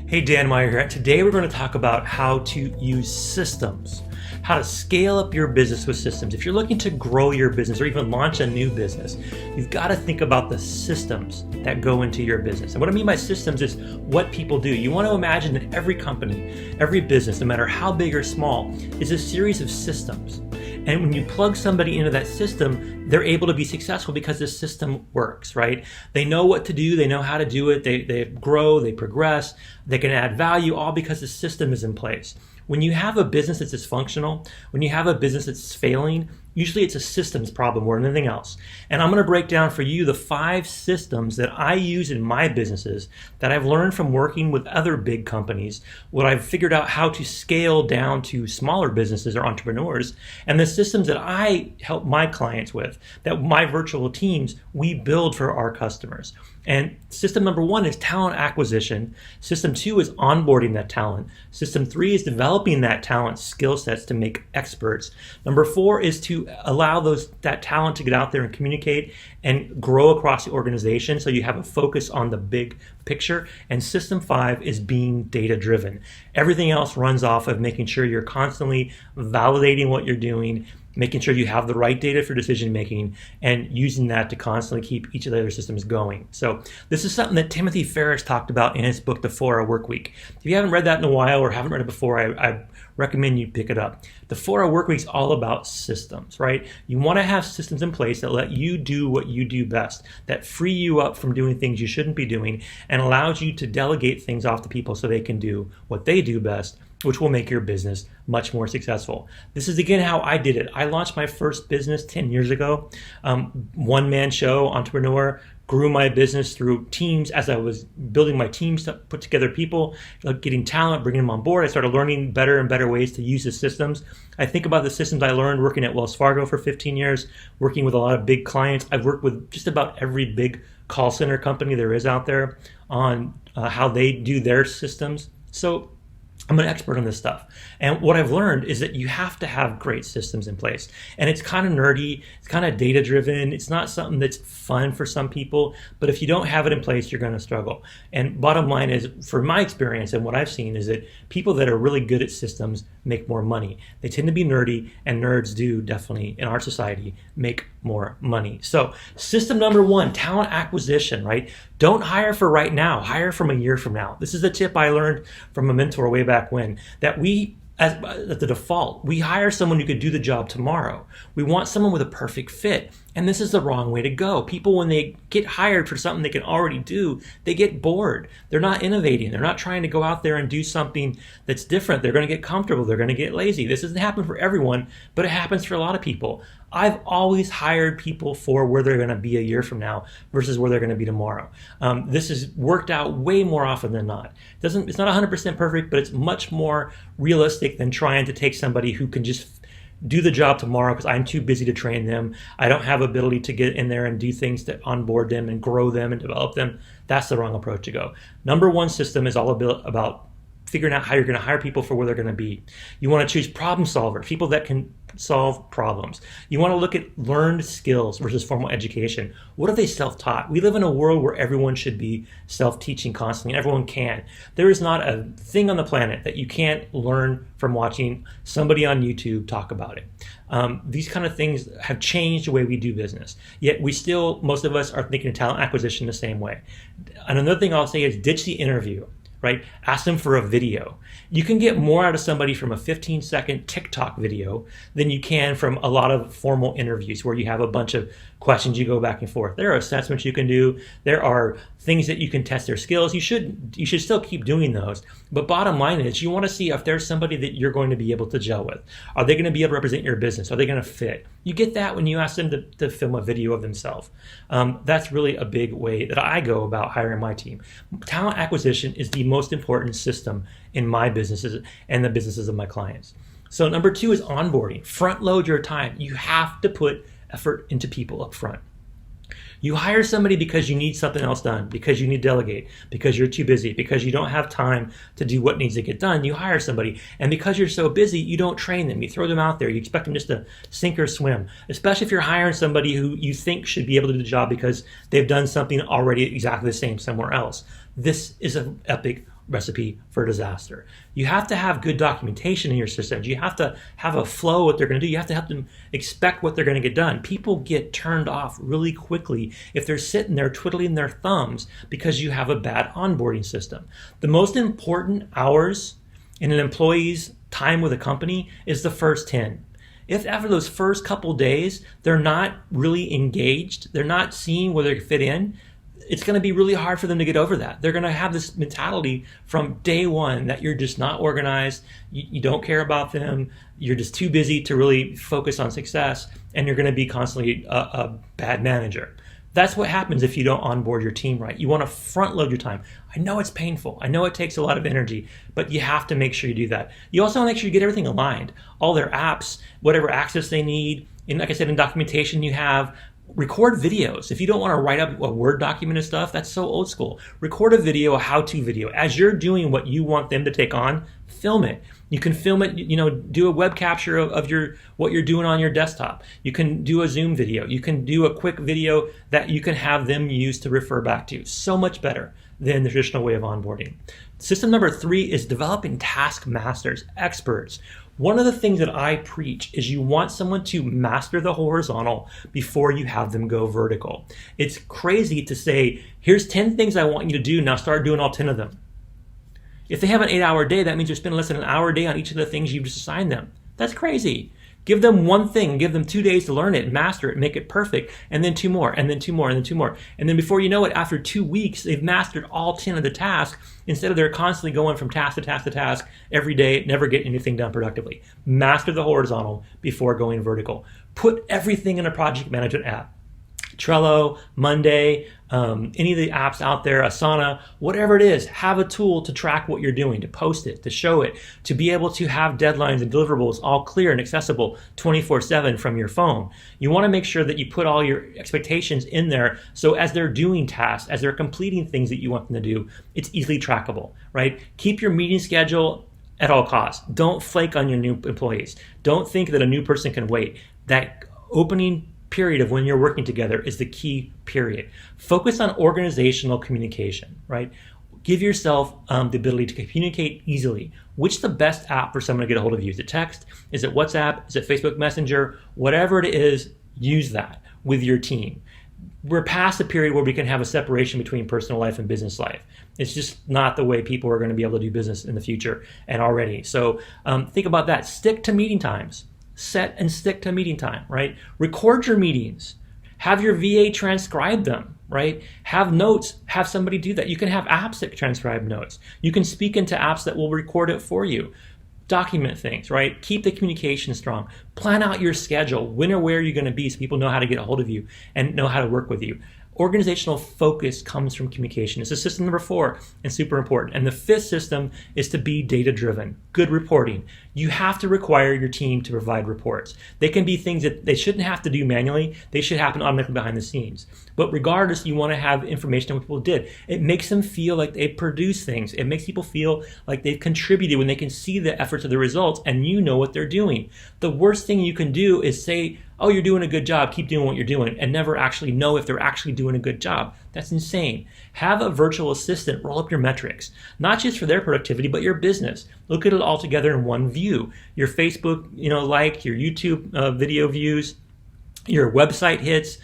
Hey, Dan Meyer here. Today we're going to talk about how to use systems, how to scale up your business with systems. If you're looking to grow your business or even launch a new business, you've got to think about the systems that go into your business. And what I mean by systems is what people do. You want to imagine that every company, every business, no matter how big or small, is a series of systems. And when you plug somebody into that system, they're able to be successful because the system works, right? They know what to do, they know how to do it, they grow, they progress, they can add value, all because the system is in place. When you have a business that's dysfunctional, when you have a business that's failing, usually it's a systems problem more than anything else. And I'm going to break down for you the 5 systems that I use in my businesses that I've learned from working with other big companies, what I've figured out how to scale down to smaller businesses or entrepreneurs, and the systems that I help my clients with, that my virtual teams, we build for our customers. And system number 1 is talent acquisition. System 2 is onboarding that talent. System 3 is developing that talent skill sets to make experts. Number 4 is to allow that talent to get out there and communicate and grow across the organization so you have a focus on the big picture. And system 5 is being data driven. Everything else runs off of making sure you're constantly validating what you're doing, making sure you have the right data for decision making, and using that to constantly keep each of the other systems going. So this is something that Timothy Ferriss talked about in his book, The 4-Hour Workweek. If you haven't read that in a while or haven't read it before, I recommend you pick it up. The 4-Hour Workweek is all about systems, right? You want to have systems in place that let you do what you do best, that free you up from doing things you shouldn't be doing, and allows you to delegate things off to people so they can do what they do best, which will make your business much more successful. This is again how I did it. I launched my first business 10 years ago, one-man show, entrepreneur, grew my business through teams as I was building my teams to put together people, getting talent, bringing them on board. I started learning better and better ways to use the systems. I think about the systems I learned working at Wells Fargo for 15 years, working with a lot of big clients. I've worked with just about every big call center company there is out there on how they do their systems. So I'm an expert on this stuff. And what I've learned is that you have to have great systems in place. And it's kind of nerdy, it's kind of data driven, it's not something that's fun for some people, but if you don't have it in place, you're going to struggle. And bottom line is, for my experience and what I've seen, is that people that are really good at systems make more money. They tend to be nerdy, and nerds do definitely, in our society, make more money. So system number 1, talent acquisition, right? Don't hire for right now, hire from a year from now. This is a tip I learned from a mentor way back when, that at the default, we hire someone who could do the job tomorrow. We want someone with a perfect fit. And this is the wrong way to go. People, when they get hired for something they can already do, they get bored. They're not innovating. They're not trying to go out there and do something that's different. They're going to get comfortable. They're going to get lazy. This doesn't happen for everyone, but it happens for a lot of people. I've always hired people for where they're going to be a year from now versus where they're going to be tomorrow. This has worked out way more often than not. It's not 100% perfect, but it's much more realistic than trying to take somebody who can just do the job tomorrow because I'm too busy to train them. I don't have ability to get in there and do things to onboard them and grow them and develop them. That's the wrong approach to go. Number 1 system is all about figuring out how you're going to hire people for where they're going to be. You want to choose problem solvers, people that can solve problems. You want to look at learned skills versus formal education. What are they self-taught? We live in a world where everyone should be self-teaching constantly, and everyone can. There is not a thing on the planet that you can't learn from watching somebody on YouTube talk about it. These kind of things have changed the way we do business. Yet we still, most of us, are thinking of talent acquisition the same way. And another thing I'll say is ditch the interview. Right? Ask them for a video. You can get more out of somebody from a 15-second TikTok video than you can from a lot of formal interviews where you have a bunch of questions you go back and forth. There are assessments you can do. There are things that you can test their skills. You should still keep doing those. But bottom line is, you want to see if there's somebody that you're going to be able to gel with. Are they going to be able to represent your business? Are they going to fit? You get that when you ask them to film a video of themselves. That's really a big way that I go about hiring my team. Talent acquisition is the most important system in my businesses and the businesses of my clients. So number 2 is onboarding. Front load your time. You have to put effort into people up front. You hire somebody because you need something else done, because you need to delegate, because you're too busy, because you don't have time to do what needs to get done. You hire somebody, and because you're so busy, you don't train them. You throw them out there. You expect them just to sink or swim, especially if you're hiring somebody who you think should be able to do the job because they've done something already exactly the same somewhere else. This is an epic recipe for disaster. You have to have good documentation in your systems. You have to have a flow what they're going to do. You have to help them expect what they're going to get done. People get turned off really quickly if they're sitting there twiddling their thumbs because you have a bad onboarding system. The most important hours in an employee's time with a company is the first 10. If after those first couple days, they're not really engaged, they're not seeing where they fit in, it's going to be really hard for them to get over that. They're going to have this mentality from day one that you're just not organized, you don't care about them, you're just too busy to really focus on success, and you're going to be constantly a bad manager. That's what happens if you don't onboard your team right. You want to front load your time. I know it's painful. I know it takes a lot of energy, but you have to make sure you do that. You also want to make sure you get everything aligned. All their apps, whatever access they need. And like I said, in documentation you have, record videos. If you don't want to write up a Word document of stuff, that's so old school. Record a video, a how-to video. As you're doing what you want them to take on, film it. You can film it, do a web capture of what you're doing on your desktop. You can do a Zoom video. You can do a quick video that you can have them use to refer back to. So much better than the traditional way of onboarding. System number 3 is developing taskmasters, experts. One of the things that I preach is you want someone to master the horizontal before you have them go vertical. It's crazy to say, here's 10 things I want you to do, now start doing all 10 of them. If they have an 8-hour day, that means you're spending less than an hour a day on each of the things you've just assigned them. That's crazy. Give them one thing, give them 2 days to learn it, master it, make it perfect, and then 2 more, and then 2 more, and then 2 more. And then before you know it, after 2 weeks, they've mastered all 10 of the tasks instead of they're constantly going from task to task to task every day, never get anything done productively. Master the horizontal before going vertical. Put everything in a project management app. Trello, Monday, any of the apps out there, Asana, whatever it is, have a tool to track what you're doing, to post it, to show it, to be able to have deadlines and deliverables all clear and accessible 24/7 from your phone. You want to make sure that you put all your expectations in there so as they're doing tasks, as they're completing things that you want them to do, it's easily trackable, right? Keep your meeting schedule at all costs. Don't flake on your new employees. Don't think that a new person can wait. That opening period of when you're working together is the key period. Focus on organizational communication, right? Give yourself the ability to communicate easily. Which is the best app for someone to get a hold of you? Is it text? Is it WhatsApp? Is it Facebook Messenger? Whatever it is, use that with your team. We're past the period where we can have a separation between personal life and business life. It's just not the way people are going to be able to do business in the future and already. So think about that. Stick to meeting times. Set and stick to meeting time, right? Record your meetings. Have your VA transcribe them, right? Have notes, have somebody do that. You can have apps that transcribe notes. You can speak into apps that will record it for you. Document things, right? Keep the communication strong. Plan out your schedule. When or where you're going to be so people know how to get a hold of you and know how to work with you. Organizational focus comes from communication. This is system number 4 and super important. And the 5th system is to be data-driven. Good reporting. You have to require your team to provide reports. They can be things that they shouldn't have to do manually. They should happen automatically behind the scenes. But regardless, you want to have information on what people did. It makes them feel like they produced things. It makes people feel like they've contributed when they can see the efforts of the results and you know what they're doing. The worst thing you can do is say, oh, you're doing a good job, keep doing what you're doing, and never actually know if they're actually doing a good job. That's insane. Have a virtual assistant roll up your metrics, not just for their productivity, but your business. Look at it all together in one view. Your Facebook, like your YouTube video views, your website hits,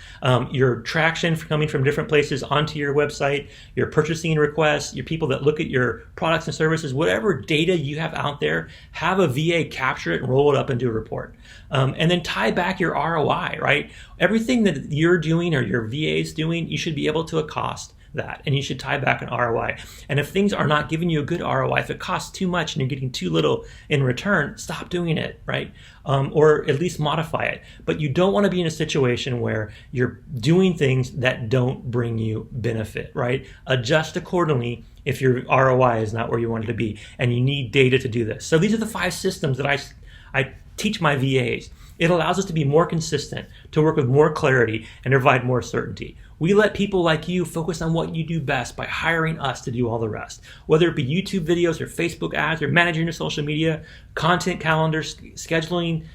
your traction coming from different places onto your website, your purchasing requests, your people that look at your products and services, whatever data you have out there, have a VA capture it and roll it up into a report. And then tie back your ROI, right? Everything that you're doing or your VA is doing, you should be able to accost that, and you should tie back an ROI. And if things are not giving you a good ROI, if it costs too much and you're getting too little in return, stop doing it, right? Or at least modify it. But you don't want to be in a situation where you're doing things that don't bring you benefit, right? Adjust accordingly if your ROI is not where you want it to be, and you need data to do this. So these are the 5 systems that I teach my VAs. It allows us to be more consistent, to work with more clarity, and provide more certainty. We let people like you focus on what you do best by hiring us to do all the rest. Whether it be YouTube videos or Facebook ads or managing your social media, content calendars, scheduling,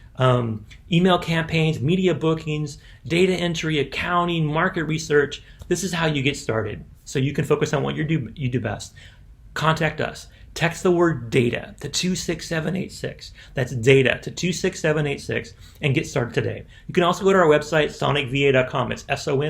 email campaigns, media bookings, data entry, accounting, market research. This is how you get started so you can focus on what you do best. contact us. Text the word data to 26786. That's data to 26786 and get started today. You can also go to our website, sonicva.com. It's sonicva.com,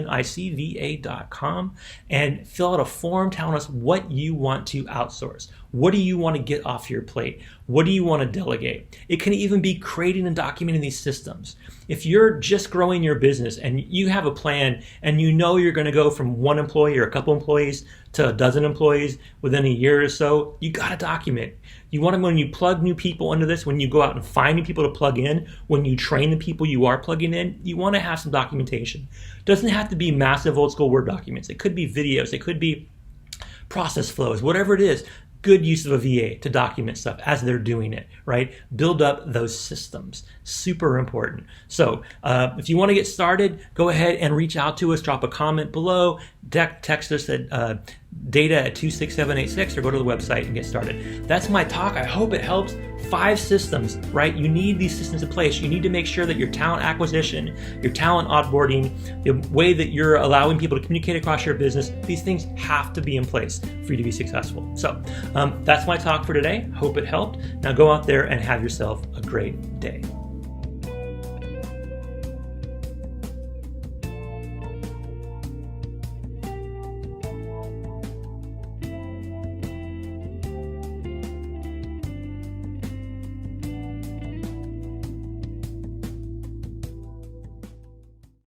and fill out a form telling us what you want to outsource. What do you want to get off your plate? What do you want to delegate? It can even be creating and documenting these systems. If you're just growing your business and you have a plan and you know you're going to go from one employee or a couple employees to a dozen employees within a year or so, you got to document. You want to, when you plug new people into this, when you go out and find new people to plug in, when you train the people you are plugging in, you want to have some documentation. It doesn't have to be massive old school Word documents. It could be videos. It could be process flows, whatever it is. Good use of a VA to document stuff as they're doing it, right? Build up those systems. Super important. So if you want to get started, go ahead and reach out to us. Drop a comment below. Text us at data at 26786 or go to the website and get started. That's my talk. I hope it helps. 5 systems, right? You need these systems in place. You need to make sure that your talent acquisition, your talent onboarding, the way that you're allowing people to communicate across your business, these things have to be in place for you to be successful. So that's my talk for today. Hope it helped. Now go out there and have yourself a great day.